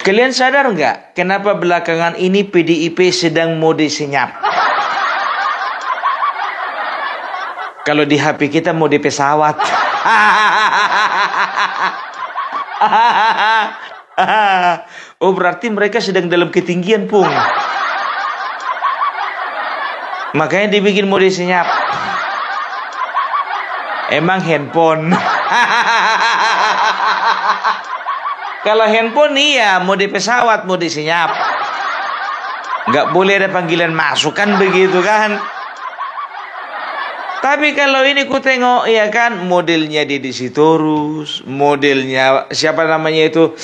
Kalian sadar nggak kenapa belakangan ini PDIP sedang mode senyap? Kalau di HP kita mode pesawat. Oh, berarti mereka sedang dalam ketinggian, Pung. Makanya dibikin mode senyap. Emang handphone. Kalau handphone iya, mode pesawat, mode senyap. Nggak boleh ada panggilan masuk kan begitu kan. Tapi kalau ini ku tengok ya kan, modelnya Deddy Sitorus, modelnya siapa namanya itu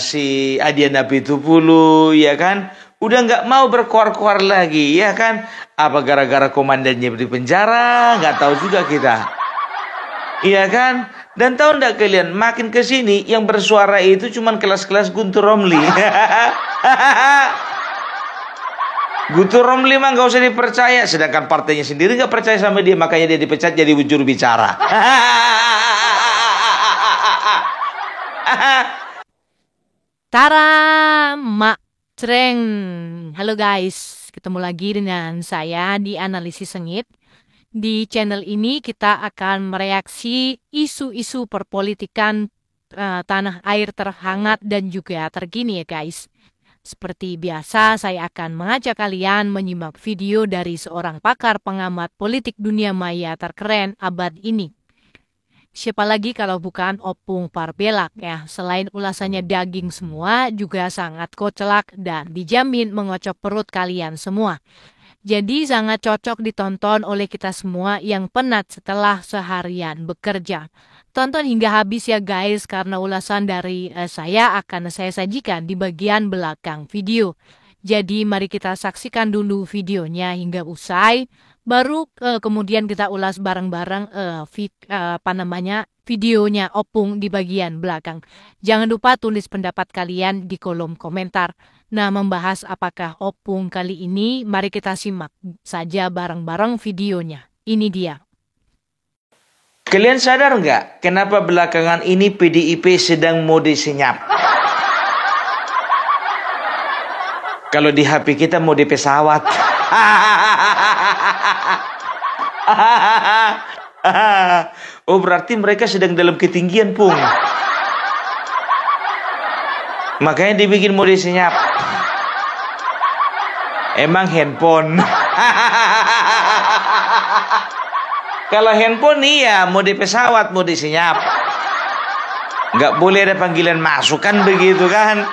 si Adiana Pitupulu ya kan, udah nggak mau berkoar-koar lagi ya kan. Apa gara-gara komandannya di penjara, nggak tahu juga kita. Iya kan? Dan tahu nggak kalian, makin ke sini yang bersuara itu cuman kelas-kelas Guntur Romli. Guntur Romli mah nggak usah dipercaya, sedangkan partainya sendiri nggak percaya sama dia, makanya dia dipecat jadi juru bicara. Tara, Mak Treng. Halo guys, ketemu lagi dengan saya di Analisis Sengit. Di channel ini kita akan mereaksi isu-isu perpolitikan tanah air terhangat dan juga terkini ya guys. Seperti biasa, saya akan mengajak kalian menyimak video dari seorang pakar pengamat politik dunia maya terkeren abad ini. Siapa lagi kalau bukan Opung Parbelak ya. Selain ulasannya daging semua, juga sangat kocelak dan dijamin mengocok perut kalian semua. Jadi sangat cocok ditonton oleh kita semua yang penat setelah seharian bekerja. Tonton hingga habis ya guys, karena ulasan dari saya akan saya sajikan di bagian belakang video. Jadi mari kita saksikan dulu videonya hingga usai, baru kemudian kita ulas bareng-bareng videonya Opung di bagian belakang. Jangan lupa tulis pendapat kalian di kolom komentar. Nah, membahas apakah Opung kali ini, mari kita simak saja bareng-bareng videonya. Ini dia. Kalian sadar nggak kenapa belakangan ini PDIP sedang mode senyap? Kalau di HP kita mode pesawat. Oh, berarti mereka sedang dalam ketinggian, Pung. Makanya dibikin mode senyap. Emang handphone. Kalau handphone iya, mode pesawat, mode senyap. Nggak boleh ada panggilan masuk kan begitu kan.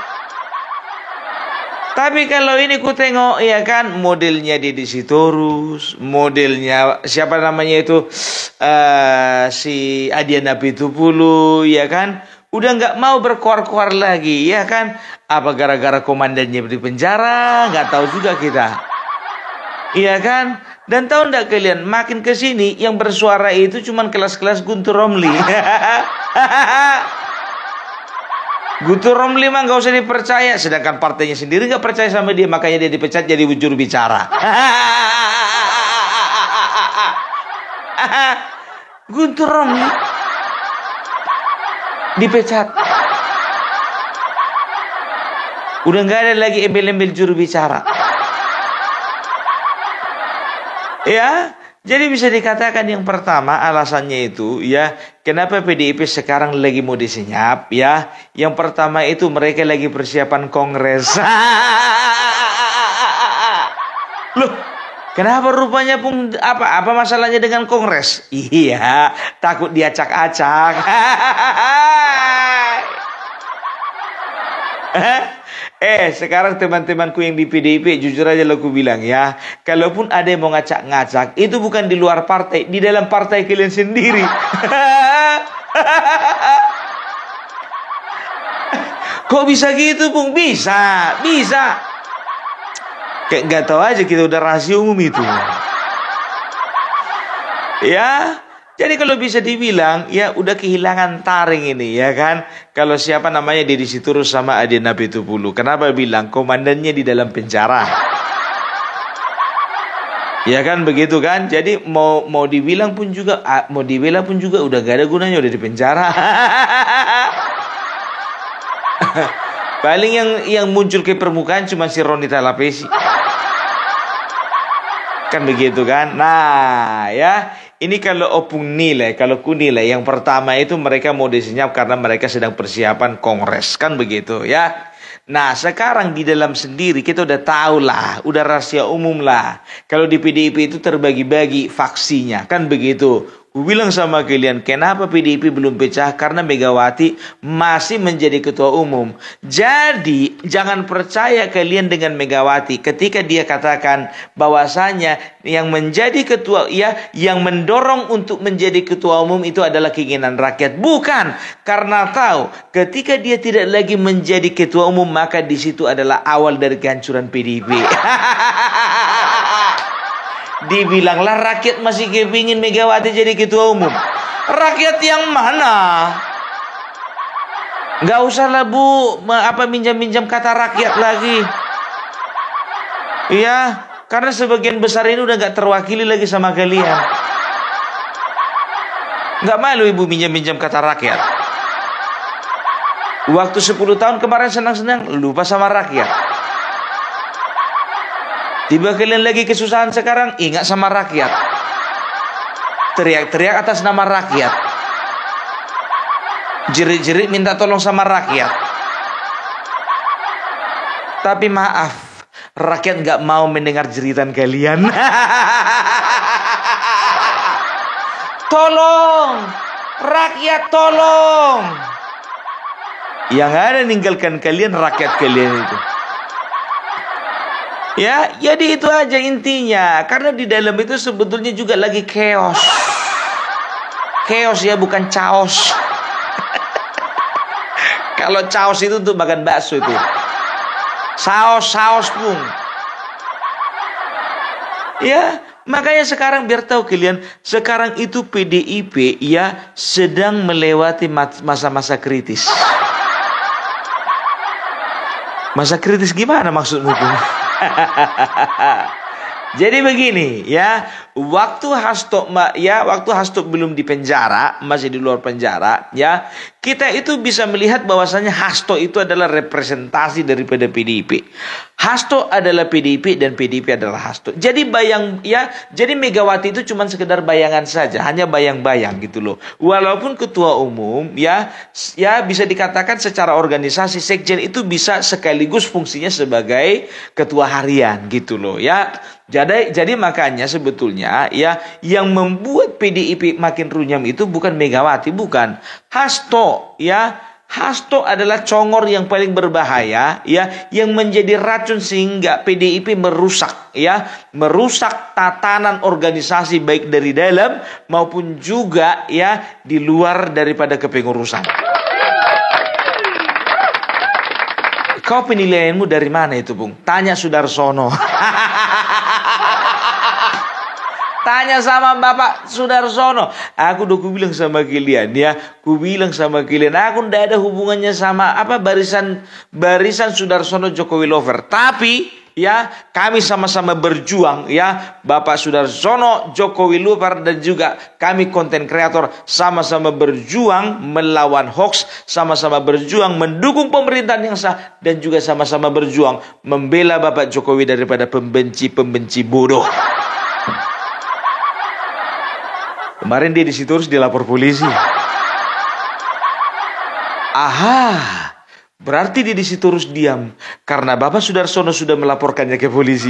Tapi kalau ini ku tengok ya kan, modelnya Deddy Sitorus, modelnya siapa namanya itu si Adiana Pitupulu ya kan, udah nggak mau berkoar-koar lagi ya kan. Apa gara-gara komandannya di penjara, nggak tahu juga kita. Iya kan? Dan tahu nggak kalian, makin ke sini yang bersuara itu cuman kelas-kelas Guntur Romli. Guntur Romli mah nggak usah dipercaya, sedangkan partainya sendiri nggak percaya sama dia, makanya dia dipecat jadi juru bicara. Guntur Romli dipecat. Udah nggak ada lagi embel-embel juru bicara. Ya, jadi bisa dikatakan yang pertama alasannya itu ya, kenapa PDIP sekarang lagi mode senyap ya. Yang pertama itu mereka lagi persiapan kongres. Loh, kenapa rupanya Pung, apa masalahnya dengan kongres? Iya, takut diacak-acak. Sekarang teman-temanku yang di PDIP, jujur aja lo aku bilang ya, kalaupun ada yang mau ngacak-ngacak, itu bukan di luar partai, di dalam partai kalian sendiri. Kok bisa gitu, Bung? Bisa. Kayak nggak tahu aja, kita udah rahasia umum itu. Ya. Jadi kalau bisa dibilang, ya udah kehilangan taring ini, ya kan? Kalau siapa namanya Deddy Sitorus sama Adiana Pitupulu. Kenapa bilang komandannya di dalam penjara? Ya kan begitu kan? Jadi mau dibilang pun juga, udah gak ada gunanya, udah di penjara. Paling yang muncul ke permukaan cuma si Roni Talapesi. Kan begitu kan? Nah, ya. Ini kalau opung nilai, kalau ku nilai yang pertama itu mereka mau disenyap karena mereka sedang persiapan kongres, kan begitu ya. Nah, sekarang di dalam sendiri kita udah tahu lah, udah rahasia umum lah. Kalau di PDIP itu terbagi-bagi faksinya, kan begitu. Ku bilang sama kalian, kenapa PDIP belum pecah? Karena Megawati masih menjadi ketua umum. Jadi, jangan percaya kalian dengan Megawati ketika dia katakan bahwasanya yang menjadi ketua, yang mendorong untuk menjadi ketua umum itu adalah keinginan rakyat. Bukan, karena tahu ketika dia tidak lagi menjadi ketua umum, maka di situ adalah awal dari kehancuran PDIP. Dibilanglah rakyat masih kepingin Megawati jadi ketua umum. Rakyat yang mana? Gak usah lah Bu, minjam-minjam kata rakyat lagi. Iya, karena sebagian besar ini udah gak terwakili lagi sama kalian. Gak malu Ibu minjam-minjam kata rakyat. Waktu 10 tahun kemarin senang-senang, lupa sama rakyat. Tiba kalian lagi kesusahan sekarang, ingat sama rakyat. Teriak-teriak atas nama rakyat. Jerit-jerit minta tolong sama rakyat. Tapi maaf, rakyat gak mau mendengar jeritan kalian. Tolong, rakyat tolong. Yang ada ninggalkan kalian rakyat kalian itu. Ya, jadi itu aja intinya. Karena di dalam itu sebetulnya juga lagi chaos. Chaos ya, bukan chaos. Kalau chaos itu untuk makan bakso itu. Saus pun. Ya, makanya sekarang biar tahu kalian, sekarang itu PDIP ya sedang melewati masa-masa kritis. Masa kritis gimana maksudmu? Jadi begini ya, waktu Hasto belum di penjara, masih di luar penjara ya, kita itu bisa melihat bahwasanya Hasto itu adalah representasi daripada PDIP. Hasto adalah PDIP dan PDIP adalah Hasto. Jadi jadi Megawati itu cuma sekedar bayangan saja, hanya bayang-bayang gitu loh. Walaupun ketua umum ya bisa dikatakan secara organisasi sekjen itu bisa sekaligus fungsinya sebagai ketua harian gitu loh ya. Jadi makanya sebetulnya ya yang membuat PDIP makin runyam itu bukan Megawati, bukan Hasto ya. Hasto adalah congor yang paling berbahaya ya, yang menjadi racun sehingga PDIP merusak tatanan organisasi baik dari dalam maupun juga ya di luar daripada kepengurusan. Kau penilaianmu dari mana itu, Bung? Tanya Sudarsono. Tanya sama Bapak Sudarsono. Aku udah bilang sama kalian ya. Aku ndak ada hubungannya sama barisan Sudarsono Jokowi lover. Tapi ya kami sama-sama berjuang ya. Bapak Sudarsono Jokowi lover dan juga kami konten kreator sama-sama berjuang melawan hoax, sama-sama berjuang mendukung pemerintahan yang sah dan juga sama-sama berjuang membela Bapak Jokowi daripada pembenci bodoh. Kemarin dia di situ terus dilapor polisi. Aha, berarti dia di situ terus diam karena Bapak Sudarsono sudah melaporkannya ke polisi.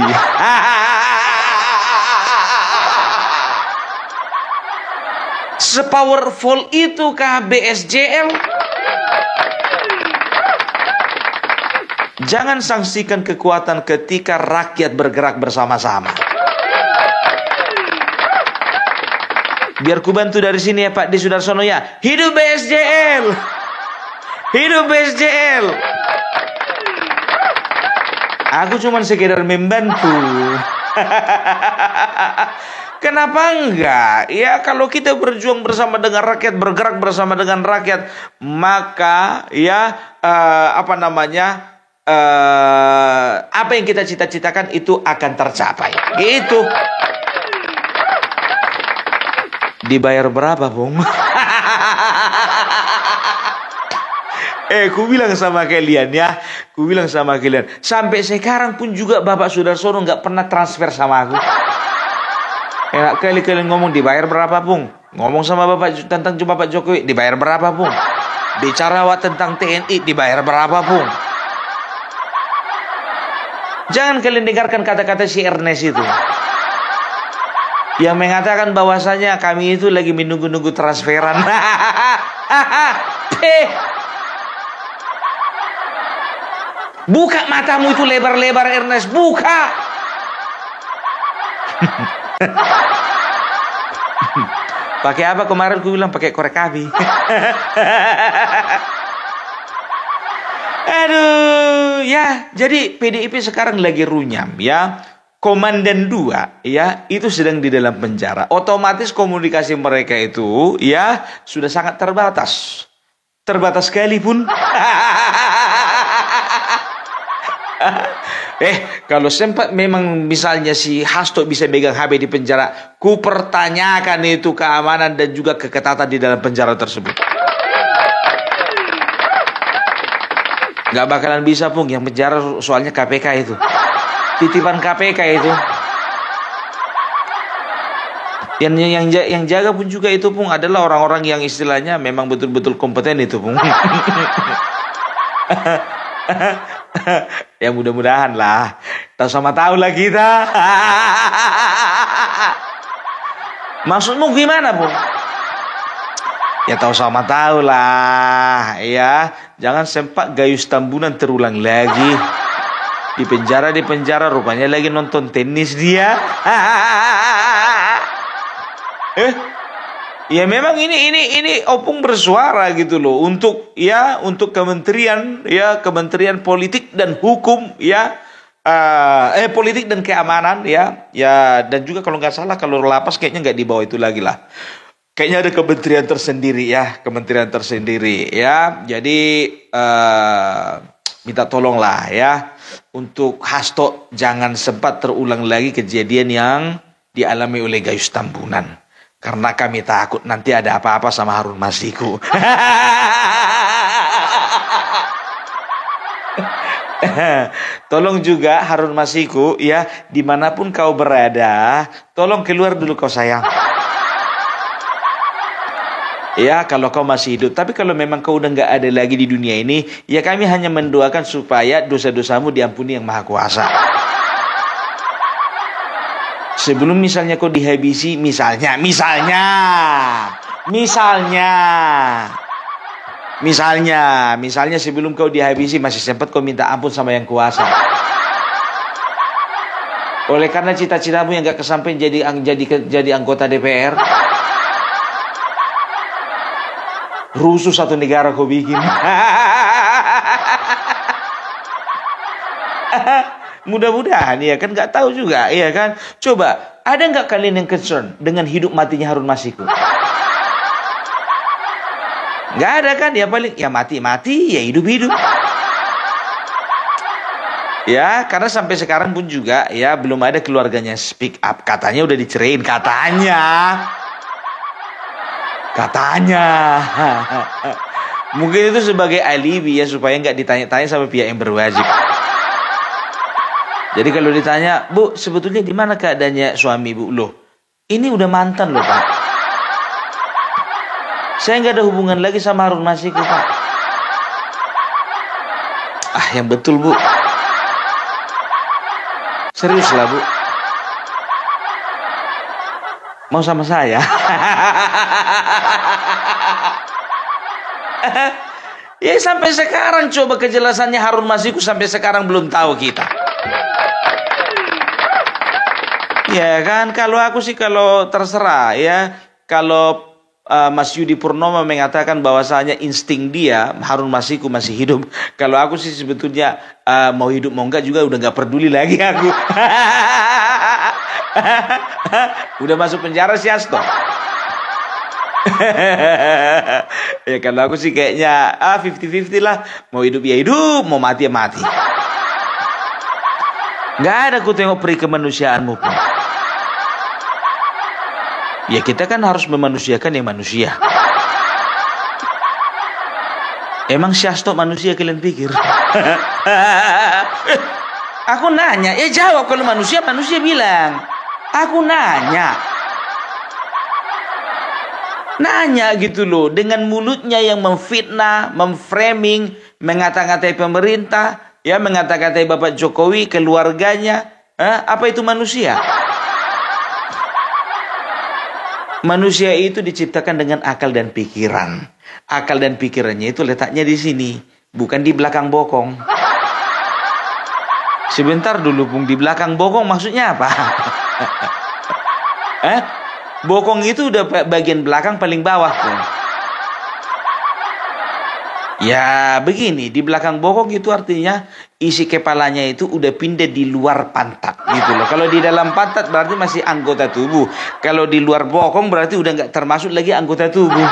Sepowerful itu kah BSJL? Jangan sanksikan kekuatan ketika rakyat bergerak bersama-sama. Biar ku bantu dari sini ya Pak di Sudarsono ya. Hidup BSJL. Hidup BSJL. Aku cuma sekedar membantu. Kenapa enggak? Ya kalau kita berjuang bersama dengan rakyat, bergerak bersama dengan rakyat, maka ya apa yang kita cita-citakan itu akan tercapai. Gitu. Dibayar berapa, Bung? Ku bilang sama kalian ya, ku bilang sama kalian, sampai sekarang pun juga Bapak Sudarsono nggak pernah transfer sama aku. Enak kali kalian ngomong dibayar berapa pun. Ngomong sama Bapak tentang Bapak Jokowi dibayar berapa pun. Bicara tentang TNI dibayar berapa pun. Jangan kalian dengarkan kata-kata si Ernest itu, yang mengatakan bahwasanya kami itu lagi menunggu-nunggu transferan. Buka matamu itu lebar-lebar, Ernest, buka. Pakai apa kemarin ku bilang? Pakai korek api. Aduh, ya. Jadi PDIP sekarang lagi runyam ya. Komandan 2 ya, itu sedang di dalam penjara. Otomatis komunikasi mereka itu ya sudah sangat terbatas. Terbatas sekalipun. Kalau sempat memang misalnya si Hasto bisa megang HP di penjara, ku pertanyakan itu keamanan dan juga keketatan di dalam penjara tersebut. Gak bakalan bisa pun yang penjara, soalnya KPK itu. Titipan KPK itu. Yang jaga pun juga itu pun adalah orang-orang yang istilahnya memang betul-betul kompeten itu pun. Ya mudah-mudahan lah. Tahu sama tahu lah kita. Maksudmu gimana, Bung? Ya tahu sama tahu lah. Ya, jangan sempat Gayus Tambunan terulang lagi. Di penjara rupanya lagi nonton tenis dia. Ya memang ini Opung bersuara gitu loh untuk kementerian politik dan hukum ya, politik dan keamanan ya dan juga kalau nggak salah kalau lapas kayaknya nggak di bawah itu lagi lah, kayaknya ada kementerian tersendiri ya. Jadi minta tolonglah ya untuk Hasto jangan sempat terulang lagi kejadian yang dialami oleh Gayus Tambunan. Karena kami takut nanti ada apa-apa sama Harun Masiku. Tolong juga Harun Masiku ya, dimanapun kau berada, tolong keluar dulu kau sayang. Ya kalau kau masih hidup. Tapi kalau memang kau udah gak ada lagi di dunia ini, ya kami hanya mendoakan supaya dosa-dosamu diampuni yang Maha Kuasa. Sebelum misalnya kau dihabisi, misalnya sebelum kau dihabisi masih sempat kau minta ampun sama yang kuasa. Oleh karena cita-citamu yang gak kesampaian jadi anggota DPR, rusuh satu negara kau bikin. Mudah-mudahan ya kan, nggak tahu juga ya kan. Coba ada nggak kalian yang concern dengan hidup matinya Harun Masiku? Nggak ada kan, ya paling ya mati ya hidup. Ya karena sampai sekarang pun juga ya belum ada keluarganya speak up, katanya udah diceraiin katanya. Mungkin itu sebagai alibi ya supaya nggak ditanya-tanya sama pihak yang berwajib. Jadi kalau ditanya, Bu, sebetulnya di mana keadaannya suami Bu? Loh, ini udah mantan loh Pak. Saya nggak ada hubungan lagi sama Harun Masiku Pak. Yang betul Bu. Serius lah Bu. Mau sama saya? Ya sampai sekarang coba kejelasannya Harun Masiku sampai sekarang belum tahu kita. Ya kan, kalau aku sih kalau terserah ya. Kalau Mas Yudi Purnomo mengatakan bahwasanya insting dia Harun Masiku masih hidup. Kalau aku sih sebetulnya mau hidup mau enggak juga udah nggak peduli lagi aku. Udah masuk penjara si Hasto. Ya kalau aku sih kayaknya 50-50 lah. Mau hidup ya hidup, mau mati ya mati. Nggak ada aku tengok peri kemanusiaanmu pun. Ya kita kan harus memanusiakan yang manusia. Emang si Hasto manusia kalian pikir? Aku nanya, ya jawab kalau manusia bilang. Aku nanya. Nanya gitu loh, dengan mulutnya yang memfitnah, memframing, mengata-ngatai pemerintah, ya mengata-ngatai Bapak Jokowi, keluarganya. Apa itu manusia? Manusia itu diciptakan dengan akal dan pikiran. Akal dan pikirannya itu letaknya di sini, bukan di belakang bokong. Sebentar dulu, Pung, di belakang bokong maksudnya apa? Bokong itu udah bagian belakang paling bawah, Pung. Ya begini, di belakang bokong itu artinya isi kepalanya itu udah pindah di luar pantat gitu loh. Kalau di dalam pantat berarti masih anggota tubuh. Kalau di luar bokong berarti udah nggak termasuk lagi anggota tubuh.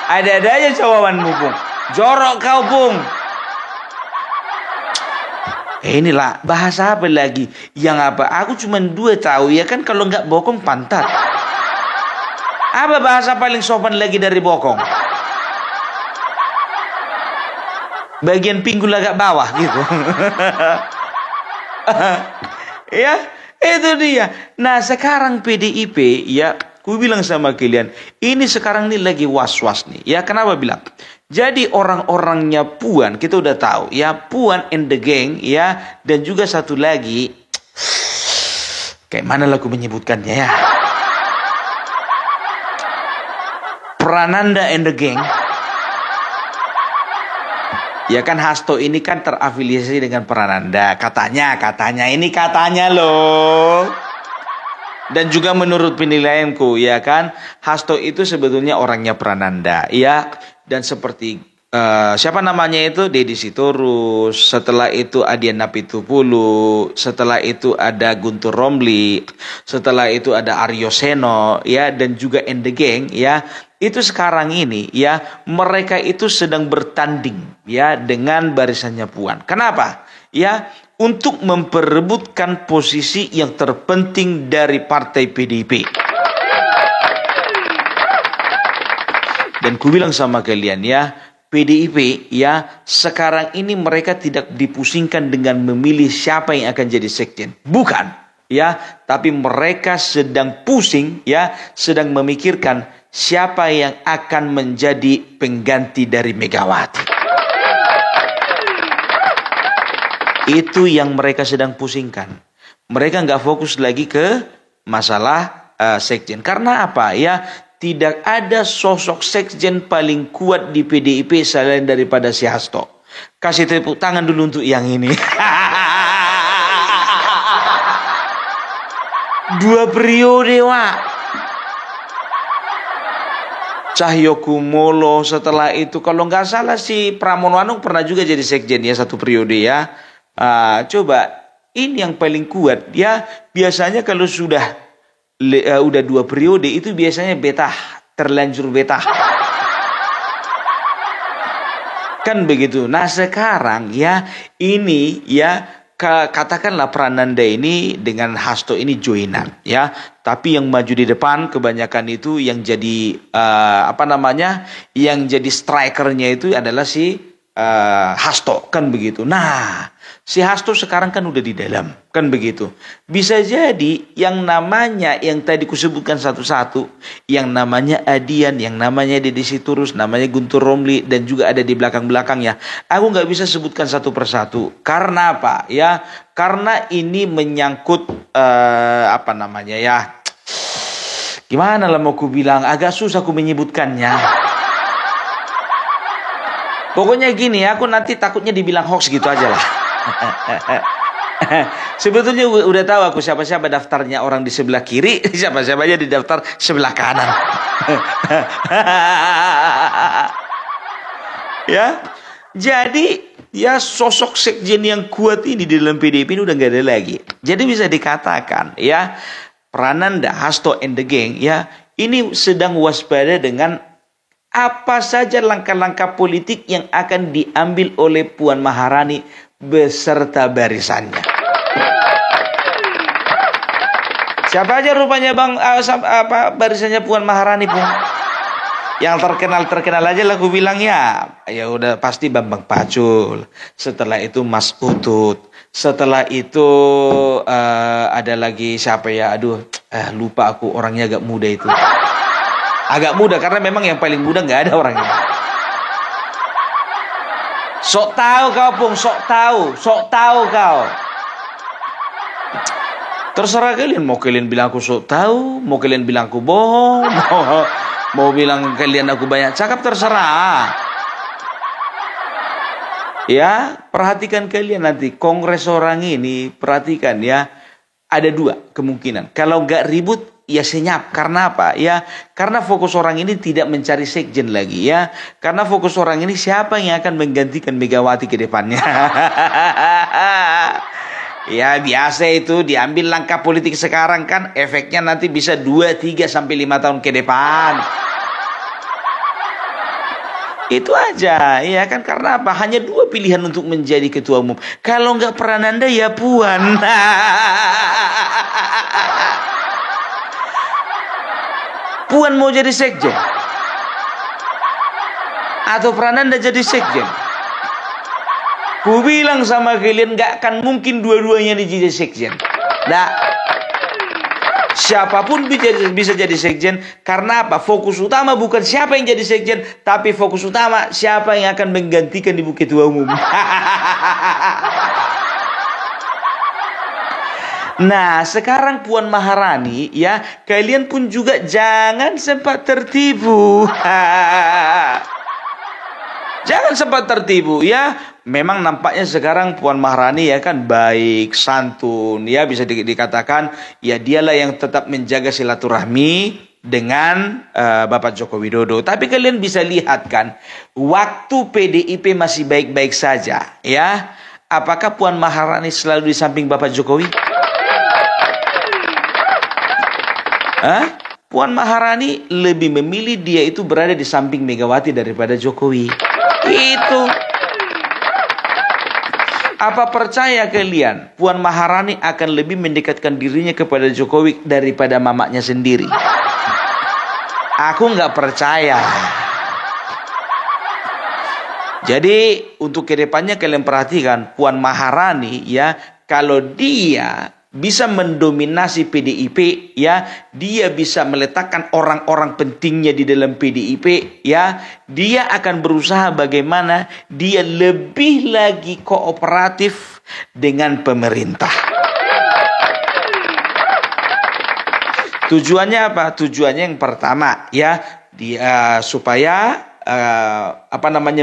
Ada-ada aja jawabanmu, Pung. Jorok kau, Pung. Inilah bahasa apa lagi? Yang apa? Aku cuma 2 tahu ya kan, kalau nggak bokong pantat. Apa bahasa paling sopan lagi dari bokong? Bagian pinggul agak bawah gitu. Ya, itu dia. Nah, sekarang PDIP ya, ku bilang sama kalian, ini sekarang nih lagi was-was nih. Ya, kenapa bilang? Jadi orang-orangnya Puan, kita udah tahu ya, Puan and the gang ya, dan juga satu lagi, kayak mana lah aku menyebutkannya ya, Prananda and the gang. Ya kan, Hasto ini kan terafiliasi dengan Prananda. Katanya ini katanya loh. Dan juga menurut penilaianku ya kan, Hasto itu sebetulnya orangnya Prananda ya. Dan seperti siapa namanya itu, Deddy Sitorus, setelah itu Adian Apitupulu, setelah itu ada Guntur Romli, setelah itu ada Aryo Seno ya, dan juga and the gang ya. Itu sekarang ini ya, mereka itu sedang bertanding ya dengan barisannya Puan. Kenapa? Ya, untuk memperebutkan posisi yang terpenting dari partai PDIP. Dan ku bilang sama kalian ya, PDIP ya, sekarang ini mereka tidak dipusingkan dengan memilih siapa yang akan jadi sekjen. Bukan ya, tapi mereka sedang pusing ya, sedang memikirkan siapa yang akan menjadi pengganti dari Megawati. Itu yang mereka sedang pusingkan. Mereka nggak fokus lagi ke masalah sekjen. Karena apa ya? Tidak ada sosok sekjen paling kuat di PDIP selain daripada si Hasto. Kasih tepuk tangan dulu untuk yang ini. 2 periode, Wak. Cahyokumolo, setelah itu kalau nggak salah si Pramono Anung pernah juga jadi sekjen ya, 1 periode ya. Coba ini yang paling kuat ya, biasanya kalau sudah 2 periode itu biasanya betah, terlanjur betah. Kan begitu. Nah sekarang ya, ini ya, katakanlah Prananda ini dengan Hasto ini joinan ya, tapi yang maju di depan kebanyakan itu yang jadi yang jadi strikernya itu adalah si Hasto, kan begitu. Nah si Hasto sekarang kan udah di dalam, kan begitu. Bisa jadi yang namanya yang tadi kusebutkan satu-satu, yang namanya Adian, yang namanya Deddy Sitorus, namanya Guntur Romli, dan juga ada di belakang-belakangnya. Aku nggak bisa sebutkan satu persatu. Karena apa? Ya, karena ini menyangkut gimana lah mau ku bilang, agak susah ku menyebutkannya. Pokoknya gini, aku nanti takutnya dibilang hoax gitu aja lah. Sebetulnya udah tahu aku siapa-siapa daftarnya orang di sebelah kiri, siapa-siapa aja di daftar sebelah kanan. Ya, jadi ya sosok sekjen yang kuat ini di dalam PDIP ini udah nggak ada lagi. Jadi bisa dikatakan ya, Prananda, Hasto and the gang ya, ini sedang waspada dengan apa saja langkah-langkah politik yang akan diambil oleh Puan Maharani beserta barisannya. Siapa aja rupanya barisannya Puan Maharani, Pung? Yang terkenal aja lah aku bilang ya. Ya udah pasti Bambang Pacul. Setelah itu Mas Utut. Setelah itu ada lagi siapa ya? Aduh, lupa aku, orangnya agak muda itu. Agak muda karena memang yang paling muda nggak ada orangnya. Sok tahu kau Pung, sok tahu kau. Terserah kalian, mau kalian bilang aku sok tahu, mau kalian bilang aku bohong, mau bilang kalian aku banyak cakap, terserah. Ya, perhatikan kalian nanti kongres orang ini, perhatikan ya. Ada dua kemungkinan. Kalau nggak ribut, ya senyap. Karena apa? Ya, karena fokus orang ini tidak mencari sekjen lagi ya. Karena fokus orang ini siapa yang akan menggantikan Megawati ke depannya. Ya biasa itu diambil langkah politik sekarang kan efeknya nanti bisa 2, 3 sampai 5 tahun ke depan. Itu aja ya kan, karena apa? Hanya 2 pilihan untuk menjadi ketua umum. Kalau nggak Prananda ya Puan. Puan mau jadi sekjen atau Prananda jadi sekjen? Ku bilang sama kalian gak akan mungkin dua-duanya jadi sekjen. Nah, siapapun bisa jadi sekjen. Karena apa? Fokus utama bukan siapa yang jadi sekjen, tapi fokus utama siapa yang akan menggantikan ibu ketua umum. Nah, sekarang Puan Maharani ya, kalian pun juga jangan sempat tertipu. Jangan sempat tertipu ya. Memang nampaknya sekarang Puan Maharani ya kan baik, santun ya, bisa dikatakan ya dialah yang tetap menjaga silaturahmi dengan Bapak Joko Widodo. Tapi kalian bisa lihat kan, waktu PDIP masih baik-baik saja ya. Apakah Puan Maharani selalu di samping Bapak Jokowi? Puan Maharani lebih memilih dia itu berada di samping Megawati daripada Jokowi. Itu. Apa percaya kalian Puan Maharani akan lebih mendekatkan dirinya kepada Jokowi daripada mamanya sendiri? Aku nggak percaya. Jadi untuk kedepannya kalian perhatikan Puan Maharani ya, kalau dia bisa mendominasi PDIP ya, dia bisa meletakkan orang-orang pentingnya di dalam PDIP ya, dia akan berusaha bagaimana dia lebih lagi kooperatif dengan pemerintah. Tujuannya apa? Tujuannya yang pertama ya, dia supaya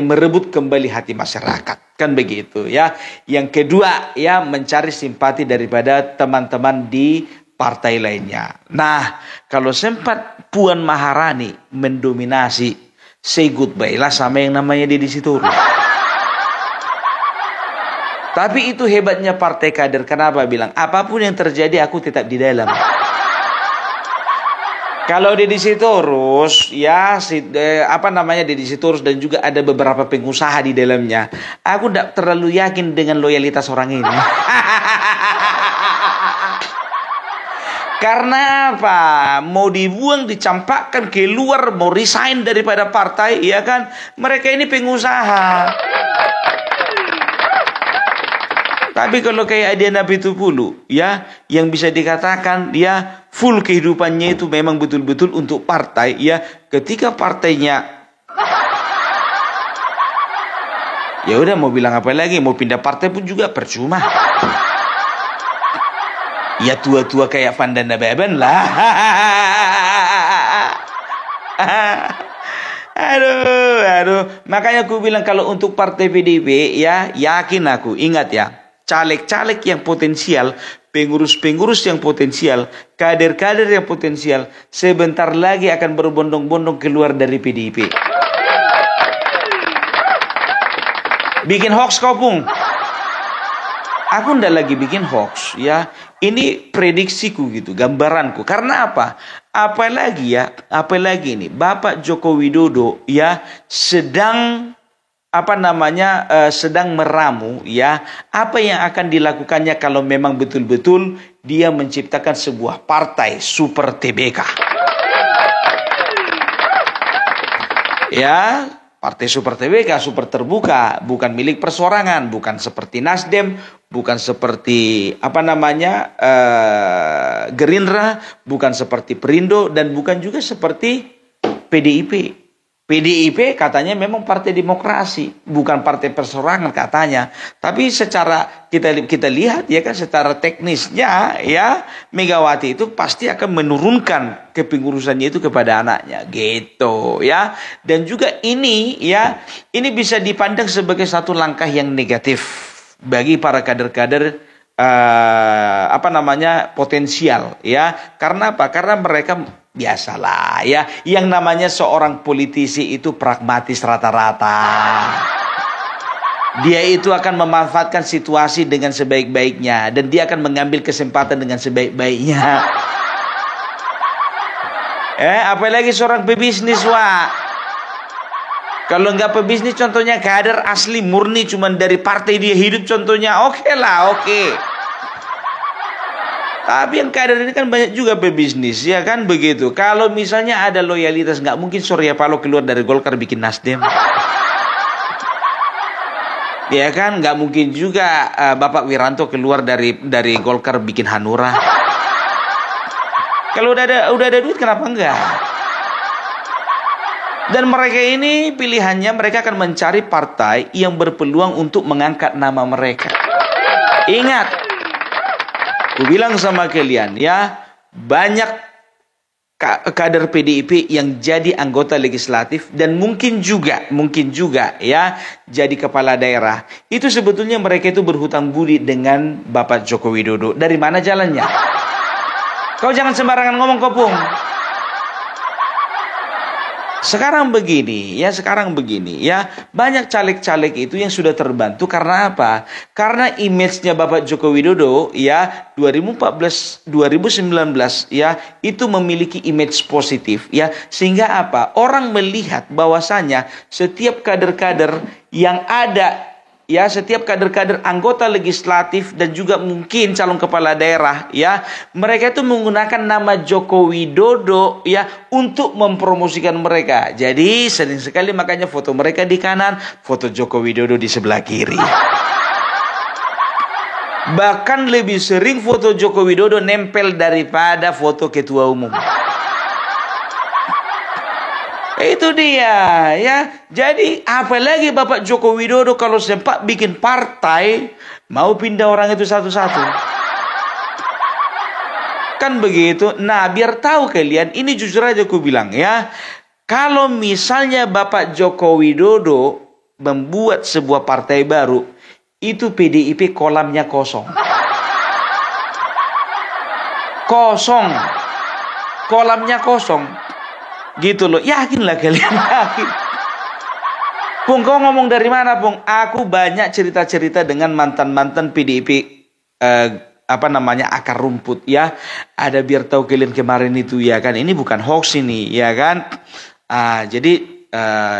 merebut kembali hati masyarakat, kan begitu ya. Yang kedua ya, mencari simpati daripada teman-teman di partai lainnya. Nah, kalau sempat Puan Maharani mendominasi, say goodbye lah sama yang namanya Deddy Sitorus. Tapi itu hebatnya partai kader. Kenapa bilang apapun yang terjadi aku tetap di dalam. Kalau Deddy Sitorus ya, Deddy Sitorus dan juga ada beberapa pengusaha di dalamnya, aku tidak terlalu yakin dengan loyalitas orang ini. Karena apa? Mau dibuang, dicampakkan keluar, mau resign daripada partai, ya kan? Mereka ini pengusaha. Tapi kalau kayak Adiana Pitupulu ya, yang bisa dikatakan dia full kehidupannya itu memang betul-betul untuk partai ya. Ketika partainya ya udah, mau bilang apa lagi, mau pindah partai pun juga percuma. Ya tua-tua kayak Vandana Beben lah. Aduh. Makanya aku bilang kalau untuk partai PDIP ya, yakin aku, ingat ya, caleg-caleg yang potensial, pengurus-pengurus yang potensial, kader-kader yang potensial, sebentar lagi akan berbondong-bondong keluar dari PDIP. Bikin hoax kau Pung. Aku ndak lagi bikin hoax ya. Ini prediksiku gitu, gambaranku. Karena apa? Apalagi ini Bapak Joko Widodo ya sedang sedang meramu ya, apa yang akan dilakukannya kalau memang betul-betul dia menciptakan sebuah partai super TBK. Ya, Partai Super TBK, super terbuka, bukan milik persorangan, bukan seperti Nasdem, bukan seperti Gerindra, bukan seperti Perindo, dan bukan juga seperti PDIP. PDIP katanya memang partai demokrasi, bukan partai persorangan katanya. Tapi secara kita lihat ya kan, secara teknisnya ya, Megawati itu pasti akan menurunkan kepengurusannya itu kepada anaknya gitu ya. Dan juga ini bisa dipandang sebagai satu langkah yang negatif bagi para kader-kader potensial ya. Karena apa? Karena mereka biasalah ya, yang namanya seorang politisi itu pragmatis rata-rata. Dia itu akan memanfaatkan situasi dengan sebaik-baiknya, dan dia akan mengambil kesempatan dengan sebaik-baiknya. Apalagi seorang pebisnis, Wak. Kalau nggak pebisnis, contohnya kader asli murni cuman dari partai dia hidup, contohnya oke. Tapi yang kader ini kan banyak juga pebisnis, ya kan begitu. Kalau misalnya ada loyalitas, nggak mungkin Surya Paloh keluar dari Golkar bikin Nasdem. Ya kan, nggak mungkin juga Bapak Wiranto keluar dari Golkar bikin Hanura. Kalau udah ada duit, kenapa enggak? Dan mereka ini pilihannya, mereka akan mencari partai yang berpeluang untuk mengangkat nama mereka. Ingat, aku bilang sama kalian ya, banyak kader PDIP yang jadi anggota legislatif dan mungkin juga ya jadi kepala daerah. Itu sebetulnya mereka itu berhutang budi dengan Bapak Joko Widodo. Dari mana jalannya? Kau jangan sembarangan ngomong, Kopung. Sekarang begini ya, banyak caleg-caleg itu yang sudah terbantu karena apa? Karena image-nya Bapak Joko Widodo ya 2014 2019 ya itu memiliki image positif ya, sehingga apa? Orang melihat bahwasanya setiap kader-kader yang ada ya, setiap kader-kader anggota legislatif dan juga mungkin calon kepala daerah ya, mereka itu menggunakan nama Joko Widodo ya untuk mempromosikan mereka. Jadi sering sekali makanya foto mereka di kanan, foto Joko Widodo di sebelah kiri. Bahkan lebih sering foto Joko Widodo nempel daripada foto ketua umum. Itu dia ya. Jadi apalagi Bapak Joko Widodo kalau sempat bikin partai, mau pindah orang itu satu-satu. Kan begitu. Nah, biar tahu kalian, ini jujur aja aku bilang ya, kalau misalnya Bapak Joko Widodo membuat sebuah partai baru, itu PDIP kolamnya kosong. Kolamnya kosong. Gitu loh, yakinlah kalian, yakin. Pung, kau ngomong dari mana, Pung? Aku banyak cerita-cerita dengan mantan-mantan PDIP akar rumput ya. Ada biar tahu kalian kemarin itu ya kan. Ini bukan hoax ini ya kan. Jadi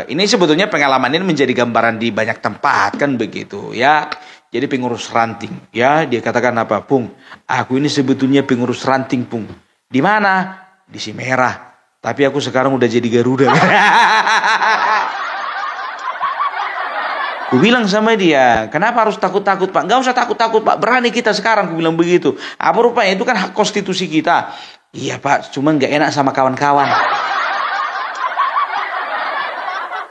ini sebetulnya pengalaman ini menjadi gambaran di banyak tempat kan begitu ya. Jadi pengurus ranting ya, dia katakan apa, Pung? Aku ini sebetulnya pengurus ranting, Pung. Di mana? Di Simerah. Tapi aku sekarang udah jadi Garuda. Aku bilang sama dia, kenapa harus takut-takut, Pak? Gak usah takut-takut, Pak. Berani kita sekarang, aku bilang begitu. Apa rupanya, itu kan hak konstitusi kita. Iya, Pak, cuman gak enak sama kawan-kawan.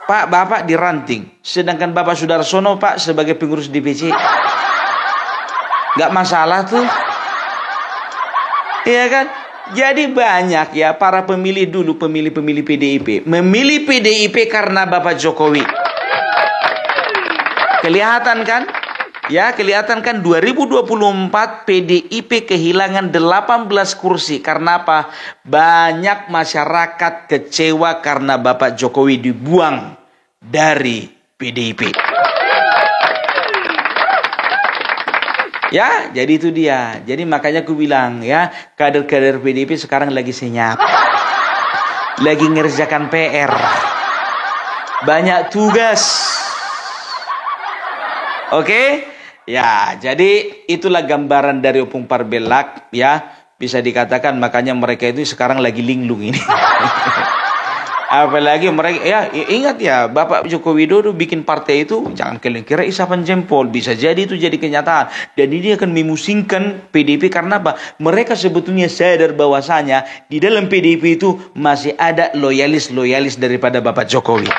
Pak, Bapak diranting. Sedangkan Bapak Sudarsono, Pak, sebagai pengurus DPC. Gak masalah tuh. Iya kan? Jadi banyak ya para pemilih dulu, pemilih PDIP. Memilih PDIP karena Bapak Jokowi. Kelihatan kan? Ya, kelihatan kan 2024 PDIP kehilangan 18 kursi. Karena apa? Banyak masyarakat kecewa karena Bapak Jokowi dibuang dari PDIP. Ya, jadi itu dia. Jadi makanya aku bilang ya, kader-kader PDIP sekarang lagi senyap. Lagi ngerjakan PR. Banyak tugas. Oke? Ya, jadi itulah gambaran dari Opung Parbelak ya. Bisa dikatakan makanya mereka itu sekarang lagi linglung ini. Apalagi mereka, ya ingat ya, Bapak Joko Widodo bikin partai itu, jangan kalian kira isapan jempol, bisa jadi itu jadi kenyataan. Dan ini akan memusingkan PDIP karena apa? Mereka sebetulnya sadar bahwasanya di dalam PDIP itu masih ada loyalis-loyalis daripada Bapak Jokowi.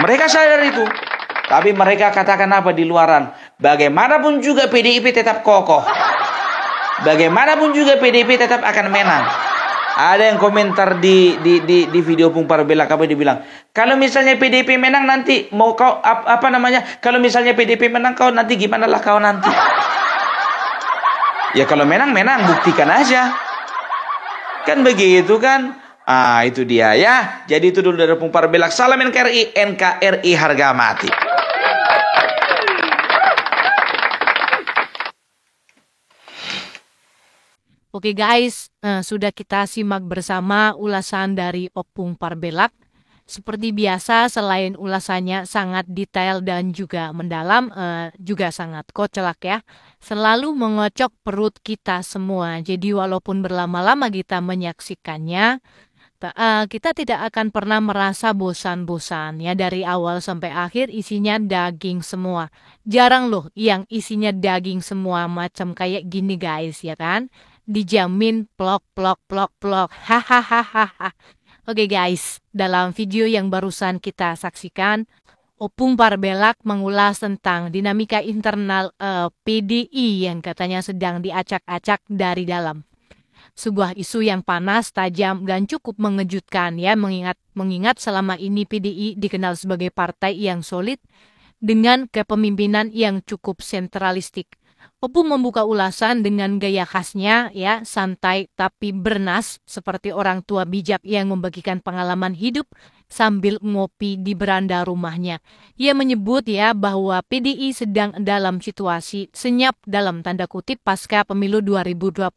Mereka sadar itu. Tapi mereka katakan apa di luaran? Bagaimanapun juga PDIP tetap kokoh. Bagaimanapun juga PDIP tetap akan menang. Ada yang komentar di video Opung Parbelak apa dia bilang, kalau misalnya PDIP menang nanti mau kau apa namanya? Kalau misalnya PDIP menang kau nanti gimana lah kau nanti? Ya kalau menang buktikan aja. Kan begitu kan? Ah itu dia ya. Jadi itu dulu dari Opung Parbelak. Salam NKRI, NKRI harga mati. Oke guys, sudah kita simak bersama ulasan dari Opung Parbelak. Seperti biasa, selain ulasannya sangat detail dan juga mendalam, juga sangat kocak ya. Selalu mengocok perut kita semua. Jadi walaupun berlama-lama kita menyaksikannya, kita tidak akan pernah merasa bosan-bosan ya. Dari awal sampai akhir isinya daging semua. Jarang loh yang isinya daging semua macam kayak gini guys ya kan. Dijamin plok plok plok plok. Hahaha. Oke guys, dalam video yang barusan kita saksikan, Opung Parbelak mengulas tentang dinamika internal PDI yang katanya sedang diacak-acak dari dalam. Sebuah isu yang panas, tajam, dan cukup mengejutkan ya, mengingat selama ini PDI dikenal sebagai partai yang solid dengan kepemimpinan yang cukup sentralistik. Opung membuka ulasan dengan gaya khasnya ya, santai tapi bernas seperti orang tua bijak yang membagikan pengalaman hidup sambil ngopi di beranda rumahnya. Ia menyebut ya bahwa PDI sedang dalam situasi senyap dalam tanda kutip pasca pemilu 2024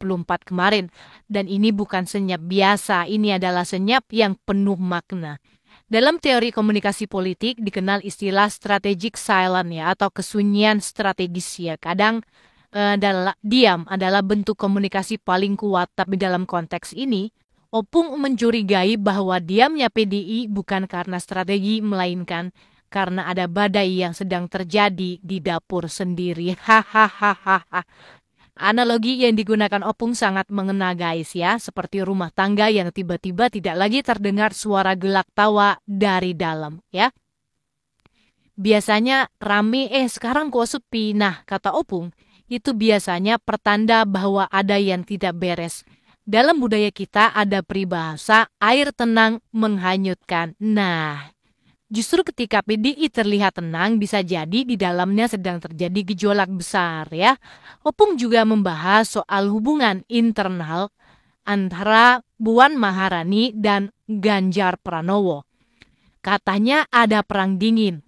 kemarin. Dan ini bukan senyap biasa, ini adalah senyap yang penuh makna. Dalam teori komunikasi politik dikenal istilah strategic silence ya, atau kesunyian strategis ya. Kadang diam adalah bentuk komunikasi paling kuat, tapi dalam konteks ini Opung mencurigai bahwa diamnya PDI bukan karena strategi, melainkan karena ada badai yang sedang terjadi di dapur sendiri. Hahaha. Analogi yang digunakan Opung sangat mengena guys ya, seperti rumah tangga yang tiba-tiba tidak lagi terdengar suara gelak tawa dari dalam ya. Biasanya rame, sekarang kok sepi. Nah, kata Opung, itu biasanya pertanda bahwa ada yang tidak beres. Dalam budaya kita ada peribahasa air tenang menghanyutkan. Nah, justru ketika PDI terlihat tenang bisa jadi di dalamnya sedang terjadi gejolak besar ya. Opung juga membahas soal hubungan internal antara Puan Maharani dan Ganjar Pranowo. Katanya ada perang dingin.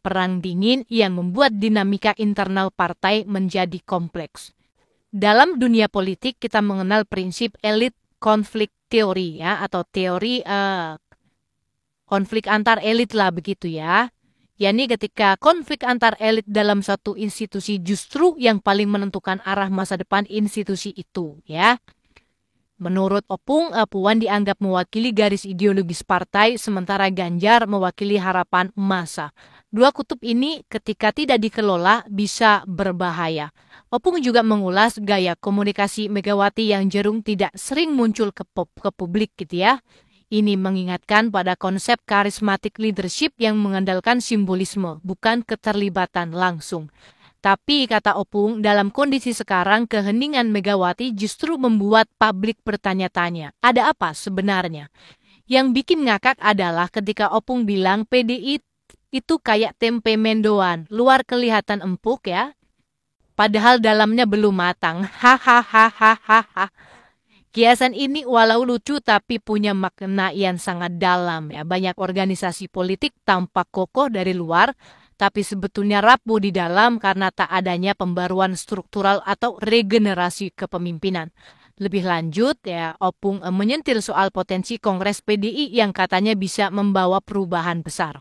Perang dingin yang membuat dinamika internal partai menjadi kompleks. Dalam dunia politik kita mengenal prinsip elit konflik teori ya, atau teori konflik antar elit lah begitu ya. yakni ketika konflik antar elit dalam suatu institusi justru yang paling menentukan arah masa depan institusi itu ya. Menurut Opung, Puan dianggap mewakili garis ideologis partai, sementara Ganjar mewakili harapan massa. Dua kutub ini ketika tidak dikelola bisa berbahaya. Opung juga mengulas gaya komunikasi Megawati yang cenderung tidak sering muncul ke publik gitu ya. Ini mengingatkan pada konsep charismatic leadership yang mengandalkan simbolisme, bukan keterlibatan langsung. Tapi, kata Opung, dalam kondisi sekarang keheningan Megawati justru membuat publik bertanya-tanya, ada apa sebenarnya? Yang bikin ngakak adalah ketika Opung bilang PDI itu kayak tempe mendoan, luar kelihatan empuk ya, padahal dalamnya belum matang. Hahaha. Kiasan ini walau lucu tapi punya makna yang sangat dalam ya. Banyak organisasi politik tampak kokoh dari luar, tapi sebetulnya rapuh di dalam karena tak adanya pembaruan struktural atau regenerasi kepemimpinan. Lebih lanjut ya, Opung menyentil soal potensi Kongres PDI yang katanya bisa membawa perubahan besar.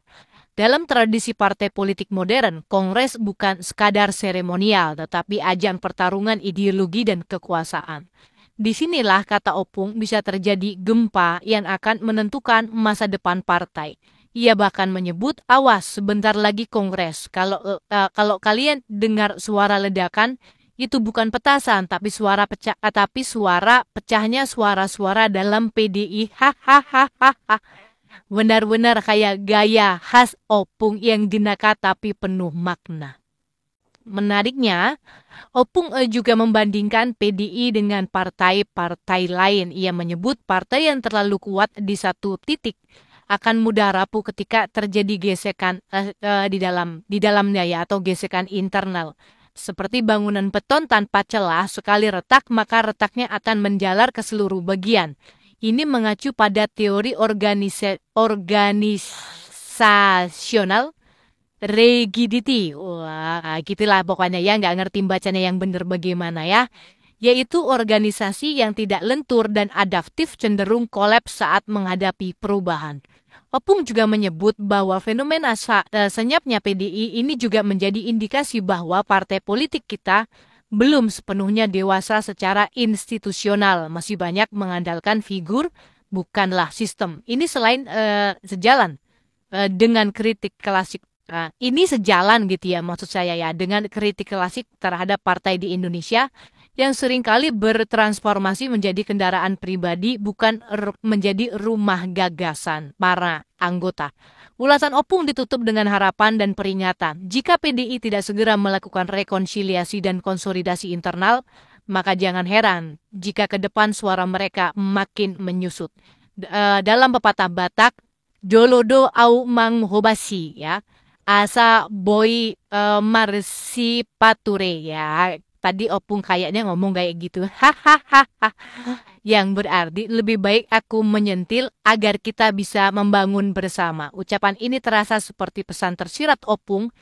Dalam tradisi partai politik modern, Kongres bukan sekadar seremonial, tetapi ajang pertarungan ideologi dan kekuasaan. Disinilah kata Opung bisa terjadi gempa yang akan menentukan masa depan partai. Ia bahkan menyebut, awas sebentar lagi Kongres. Kalau kalian dengar suara ledakan, itu bukan petasan, tapi suara pecahnya suara-suara dalam PDI. Hahaha. Benar-benar kayak gaya khas Opung yang dinaka tapi penuh makna. Menariknya, Opung juga membandingkan PDI dengan partai-partai lain. Ia menyebut partai yang terlalu kuat di satu titik akan mudah rapuh ketika terjadi gesekan di dalamnya ya, atau gesekan internal. Seperti bangunan beton tanpa celah, sekali retak maka retaknya akan menjalar ke seluruh bagian. Ini mengacu pada teori organisasional rigidity. Wah, gitulah pokoknya ya, nggak ngerti bacanya yang benar bagaimana ya. Yaitu organisasi yang tidak lentur dan adaptif cenderung kolaps saat menghadapi perubahan. Opung juga menyebut bahwa fenomena senyapnya PDI ini juga menjadi indikasi bahwa partai politik kita belum sepenuhnya dewasa secara institusional, masih banyak mengandalkan figur, bukanlah sistem. Ini sejalan dengan kritik klasik. Nah, ini sejalan gitu ya maksud saya ya dengan kritik klasik terhadap partai di Indonesia yang seringkali bertransformasi menjadi kendaraan pribadi bukan menjadi rumah gagasan para anggota. Ulasan Opung ditutup dengan harapan dan peringatan. Jika PDI tidak segera melakukan rekonsiliasi dan konsolidasi internal, maka jangan heran jika ke depan suara mereka makin menyusut. Dalam pepatah Batak, Jolodo au manghobasi ya. Asa boy marsi pature ya. Tadi Opung kayaknya ngomong kayak gitu. Hahaha. Yang berarti lebih baik aku menyentil agar kita bisa membangun bersama. Ucapan ini terasa seperti pesan tersirat Opung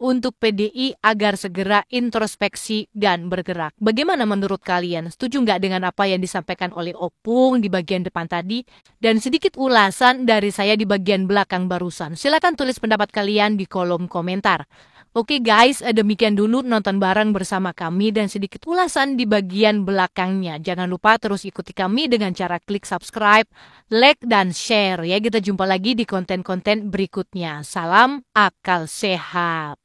untuk PDI agar segera introspeksi dan bergerak. Bagaimana menurut kalian? Setuju nggak dengan apa yang disampaikan oleh Opung di bagian depan tadi? Dan sedikit ulasan dari saya di bagian belakang barusan. Silakan tulis pendapat kalian di kolom komentar. Oke guys, demikian dulu nonton bareng bersama kami dan sedikit ulasan di bagian belakangnya. Jangan lupa terus ikuti kami dengan cara klik subscribe, like, dan share. Ya, kita jumpa lagi di konten-konten berikutnya. Salam akal sehat.